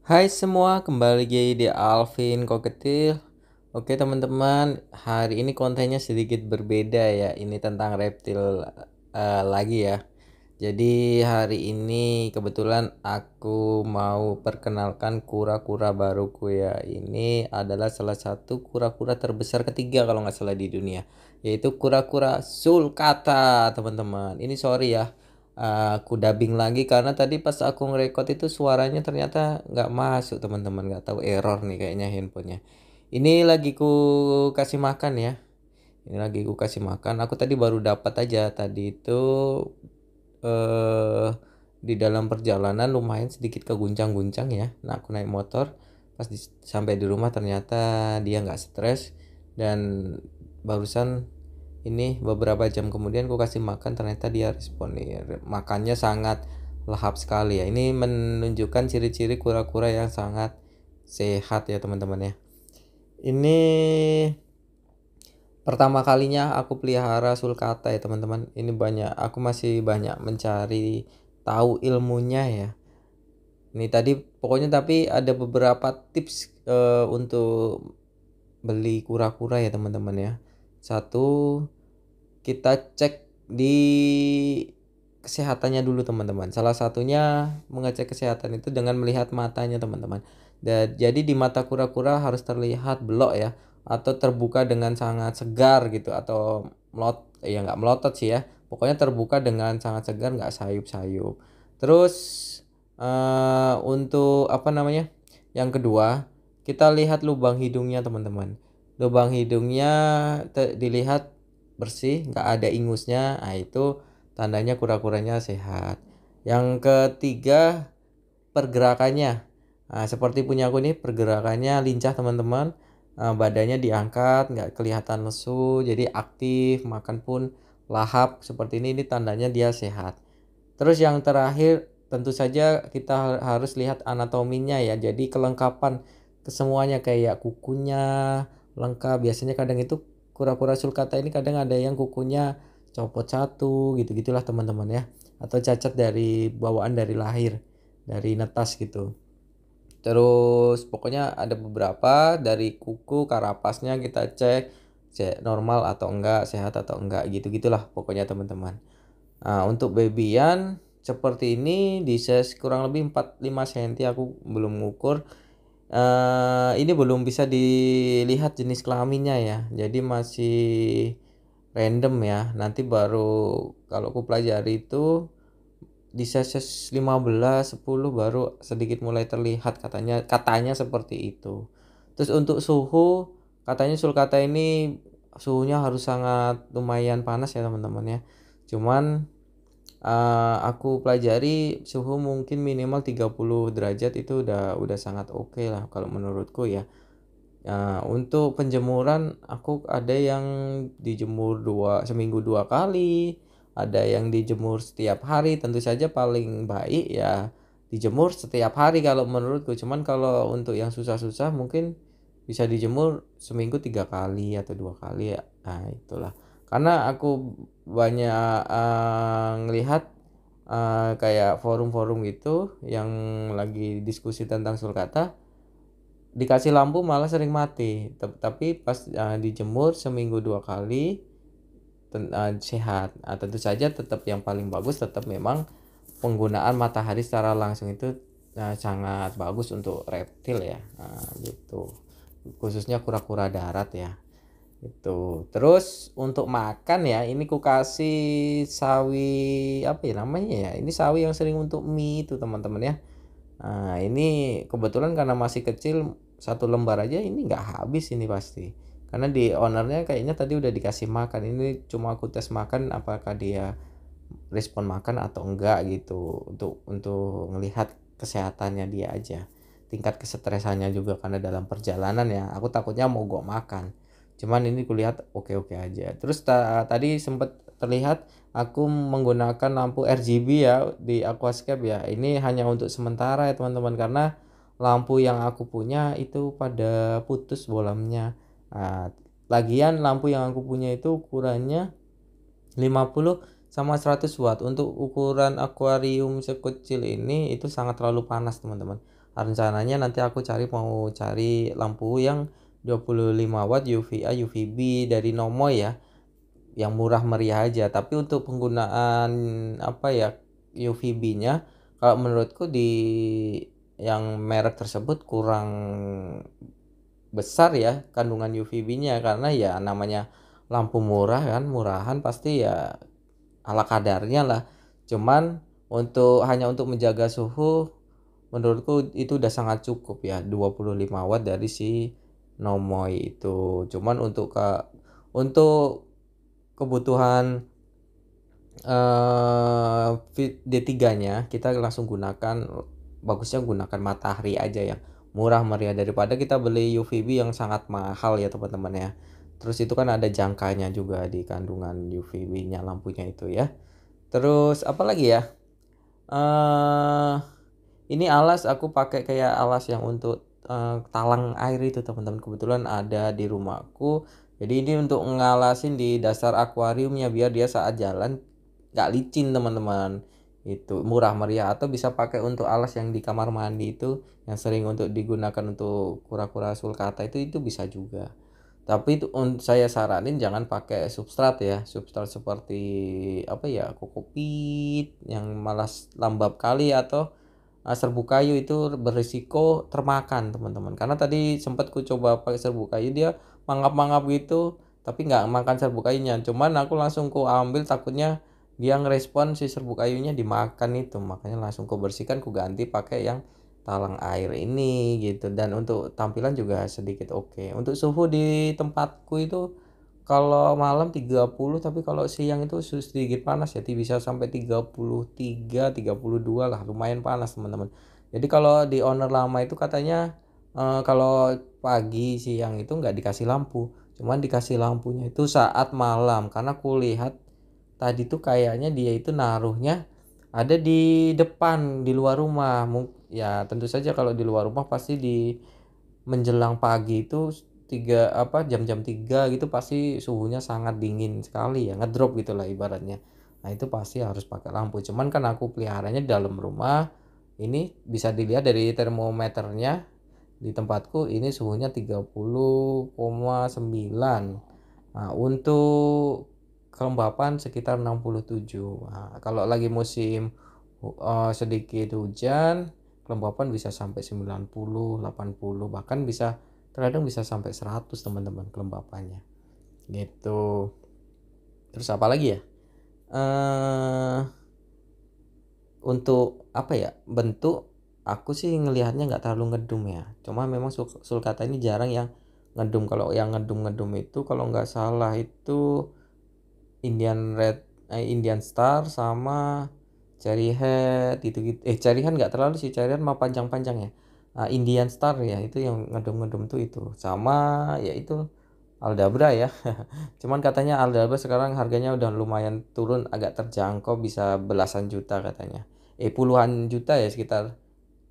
Hai semua, kembali lagi di Alvin Koketil. Oke teman-teman, hari ini kontennya sedikit berbeda ya. Ini tentang reptil lagi ya. Jadi hari ini kebetulan aku mau perkenalkan kura-kura baruku ya. Ini adalah salah satu kura-kura terbesar ketiga kalau nggak salah di dunia, yaitu kura-kura sulcata teman-teman. Ini sorry ya, aku dubbing lagi karena tadi pas aku ngerekord itu suaranya ternyata nggak masuk teman-teman, nggak tahu error nih kayaknya handphonenya. Ini lagi ku kasih makan ya. Ini lagi ku kasih makan. Aku tadi baru dapat aja tadi itu eh di dalam perjalanan lumayan sedikit keguncang-guncang ya. Nah, aku naik motor pas sampai di rumah ternyata dia nggak stres, dan barusan ini beberapa jam kemudian aku kasih makan ternyata dia respon nih. Makannya sangat lahap sekali ya. Ini menunjukkan ciri-ciri kura-kura yang sangat sehat ya teman-teman ya. Ini pertama kalinya aku pelihara sulcata ya teman-teman. Ini banyak, aku masih banyak mencari tahu ilmunya ya. Ini tadi pokoknya tapi ada beberapa tips untuk beli kura-kura ya teman-teman ya. Satu, kita cek di kesehatannya dulu teman-teman. Salah satunya mengecek kesehatan itu dengan melihat matanya teman-teman. Dan jadi di mata kura-kura harus terlihat belok ya, atau terbuka dengan sangat segar gitu, atau ya nggak melotot sih ya. Pokoknya terbuka dengan sangat segar, nggak sayup-sayup. Terus untuk apa namanya? Yang kedua, kita lihat lubang hidungnya teman-teman. Lubang hidungnya dilihat bersih, nggak ada ingusnya. Nah, itu tandanya kura-kuranya sehat. Yang ketiga, pergerakannya. Nah, seperti punya aku nih, pergerakannya lincah teman-teman. Badannya diangkat, nggak kelihatan lesu, jadi aktif, makan pun lahap seperti ini tandanya dia sehat. Terus yang terakhir, tentu saja kita harus lihat anatominya ya. Jadi kelengkapan kesemuanya kayak kukunya lengkap. Biasanya kadang itu kura-kura sulcata ini kadang ada yang kukunya copot satu gitu-gitulah teman-teman ya. Atau cacat dari bawaan dari lahir, dari netas gitu. Terus pokoknya ada beberapa dari kuku, karapasnya kita cek normal atau enggak, sehat atau enggak gitu-gitulah pokoknya teman-teman. Nah, untuk babyan seperti ini di size kurang lebih 45 cm, aku belum ngukur. Ini belum bisa dilihat jenis kelaminnya ya. Jadi masih random ya. Nanti baru kalau aku pelajari itu di size 15 10 baru sedikit mulai terlihat, katanya seperti itu. Terus untuk suhu, katanya sulcata ini suhunya harus sangat lumayan panas ya teman-teman ya. Cuman aku pelajari suhu mungkin minimal 30 derajat itu udah sangat oke lah kalau menurutku ya. Untuk penjemuran aku ada yang dijemur seminggu 2 kali, ada yang dijemur setiap hari. Tentu saja paling baik ya dijemur setiap hari kalau menurutku. Cuman kalau untuk yang susah-susah mungkin bisa dijemur seminggu 3 kali atau 2 kali ya. Nah itulah. Karena aku banyak ngelihat kayak forum-forum gitu yang lagi diskusi tentang sulcata, dikasih lampu malah sering mati. Tapi pas dijemur seminggu 2 kali sehat. Tentu saja tetap yang paling bagus tetap memang penggunaan matahari secara langsung itu sangat bagus untuk reptil ya. Gitu, khususnya kura-kura darat ya itu. Terus untuk makan ya, ini ku kasih sawi, apa ya namanya ya, ini sawi yang sering untuk mie itu teman-teman ya. Nah, ini kebetulan karena masih kecil, satu lembar aja ini nggak habis ini pasti. Karena di ownernya kayaknya tadi udah dikasih makan. Ini cuma aku tes makan apakah dia respon makan atau enggak gitu. Untuk ngelihat kesehatannya dia aja. Tingkat kesetresannya juga karena dalam perjalanan ya. Aku takutnya mogok makan. Cuman ini kulihat oke-oke aja. Terus tadi sempat terlihat aku menggunakan lampu RGB ya di aquascape ya. Ini hanya untuk sementara ya teman-teman, karena lampu yang aku punya itu pada putus bolamnya. Lagian lampu yang aku punya itu ukurannya 50 sama 100 watt. Untuk ukuran akuarium sekecil ini itu sangat terlalu panas teman-teman. Rencananya nanti aku mau cari lampu yang 25 watt UVA UVB dari Nomoy ya, yang murah meriah aja. Tapi untuk penggunaan apa ya, UVB-nya kalau menurutku di yang merek tersebut kurang besar ya kandungan UVB-nya, karena ya namanya lampu murah kan, murahan pasti ya ala kadarnya lah. Cuman hanya untuk menjaga suhu menurutku itu udah sangat cukup ya, 25 watt dari si Nomoy itu. Cuman untuk kebutuhan D3-nya kita langsung bagusnya gunakan matahari aja yang murah meriah daripada kita beli UVB yang sangat mahal ya teman-teman ya. Terus itu kan ada jangkanya juga di kandungan UVB-nya lampunya itu ya. Terus apa lagi ya? eh ini alas aku pakai kayak alas yang untuk talang air itu teman-teman, kebetulan ada di rumahku. Jadi ini untuk ngalasin di dasar akuariumnya biar dia saat jalan nggak licin teman-teman. Itu murah meriah. Atau bisa pakai untuk alas yang di kamar mandi itu yang sering untuk digunakan untuk kura-kura sulcata itu bisa juga. Tapi itu saya saranin jangan pakai substrat ya, substrat seperti apa ya, kokopit yang malas lembab kali, atau serbuk kayu itu berisiko termakan teman-teman. Karena tadi sempat ku coba pakai serbuk kayu, dia mangap-mangap gitu tapi nggak makan serbuk kayunya. Cuman aku langsung ku ambil, takutnya dia ngerespon si serbuk kayunya dimakan itu, makanya langsung ku bersihkan, ku ganti pakai yang talang air ini gitu. Dan untuk tampilan juga sedikit oke. Untuk suhu di tempatku itu kalau malam 30, tapi kalau siang itu sedikit panas ya, bisa sampai 33, 32 lah, lumayan panas teman-teman. Jadi kalau di owner lama itu katanya kalau pagi siang itu nggak dikasih lampu, cuman dikasih lampunya itu saat malam. Karena kulihat tadi tuh kayaknya dia itu naruhnya ada di depan di luar rumah. Ya tentu saja kalau di luar rumah pasti di menjelang pagi itu jam-jam 3 gitu pasti suhunya sangat dingin sekali ya, ngedrop gitulah ibaratnya. Nah itu pasti harus pakai lampu. Cuman kan aku peliharanya di dalam rumah, ini bisa dilihat dari termometernya di tempatku ini suhunya 30,9. Nah untuk kelembapan sekitar 67. Nah, kalau lagi musim sedikit hujan, kelembapan bisa sampai 90, 80, bahkan terkadang bisa sampai 100 teman-teman kelembapannya gitu. Terus apa lagi ya, eh untuk apa ya, bentuk aku sih ngelihatnya nggak terlalu ngedum ya, cuma memang sulcata ini jarang yang ngedum. Kalau yang ngedum itu kalau nggak salah itu Indian Star sama Cherry Head gitu. Cherry Head nggak terlalu sih, Cherry Head mah panjang-panjang ya. Indian Star ya itu yang ngedum-ngedum tuh itu. Sama ya itu Aldabra ya. Cuman katanya Aldabra sekarang harganya udah lumayan turun, agak terjangkau, bisa belasan juta katanya. Puluhan juta ya sekitar.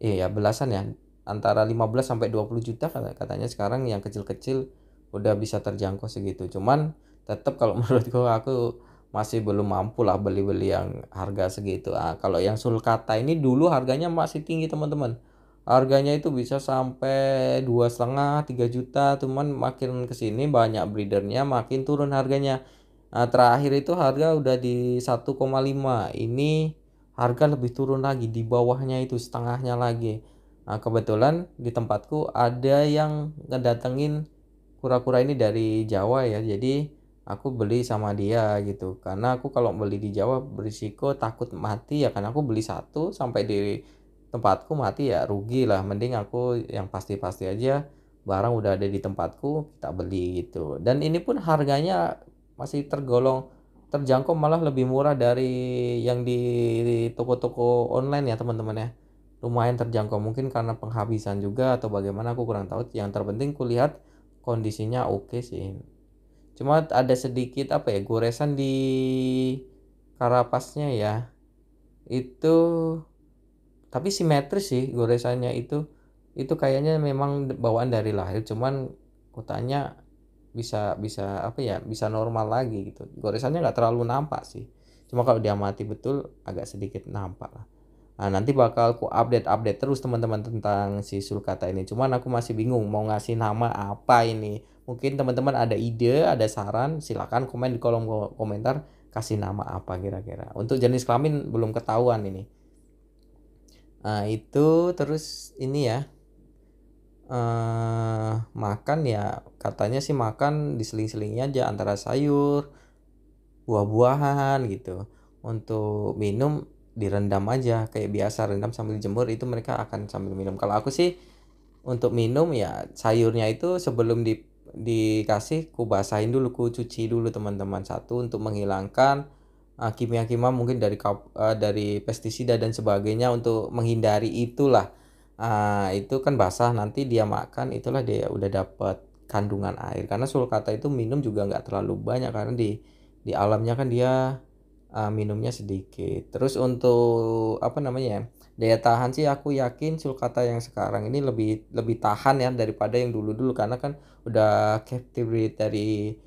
Ya belasan ya. Antara 15 sampai 20 juta katanya sekarang yang kecil-kecil udah bisa terjangkau segitu. Cuman tetap kalau menurutku aku masih belum mampu lah beli-beli yang harga segitu. Kalau yang sulcata ini dulu harganya masih tinggi teman-teman. Harganya itu bisa sampai 2,5 3 juta, cuman makin kesini banyak breedernya makin turun harganya. Terakhir itu harga udah di 1,5. Ini harga lebih turun lagi, di bawahnya itu setengahnya lagi. Kebetulan di tempatku ada yang ngedatengin kura-kura ini dari Jawa ya, jadi aku beli sama dia gitu. Karena aku kalau beli di Jawa berisiko takut mati ya, karena aku beli satu sampai di tempatku mati ya rugi lah. Mending aku yang pasti-pasti aja, barang udah ada di tempatku kita beli gitu. Dan ini pun harganya masih tergolong terjangkau, malah lebih murah dari yang di toko-toko online ya teman-teman ya. Lumayan terjangkau, mungkin karena penghabisan juga atau bagaimana aku kurang tahu. Yang terpenting kulihat kondisinya oke sih. Cuma ada sedikit apa ya, goresan di karapasnya ya. Itu tapi simetris sih goresannya itu kayaknya memang bawaan dari lahir. Cuman kutanya bisa bisa apa ya, bisa normal lagi gitu. Goresannya nggak terlalu nampak sih. Cuma kalau dia mati betul agak sedikit nampak lah. Nah, nanti bakal aku update terus teman-teman tentang si sulcata ini. Cuman aku masih bingung mau ngasih nama apa ini. Mungkin teman-teman ada ide, ada saran, silakan komen di kolom komentar, kasih nama apa kira-kira. Untuk jenis kelamin belum ketahuan ini. Nah, itu terus ini ya. Makan ya katanya sih makan diseling-selingnya aja antara sayur, buah-buahan gitu. Untuk minum direndam aja kayak biasa, rendam sambil jemur, itu mereka akan sambil minum. Kalau aku sih untuk minum ya sayurnya itu sebelum dikasih ku basahin dulu, ku cuci dulu teman-teman. Satu untuk menghilangkan kimia-kimia mungkin dari pestisida dan sebagainya, untuk menghindari itulah. Itu kan basah, nanti dia makan itulah dia udah dapat kandungan air, karena sulcata itu minum juga nggak terlalu banyak karena di alamnya kan dia minumnya sedikit. Terus untuk apa namanya ya, daya tahan sih aku yakin sulcata yang sekarang ini lebih lebih tahan ya daripada yang dulu-dulu, karena kan udah captive breed dari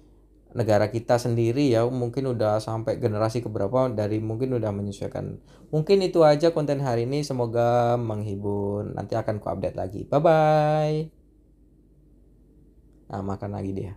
negara kita sendiri ya, mungkin udah sampai generasi keberapa dari, mungkin udah menyesuaikan. Mungkin itu aja konten hari ini, semoga menghibur. Nanti akan ku update lagi. Bye bye. Nah, makan lagi dia.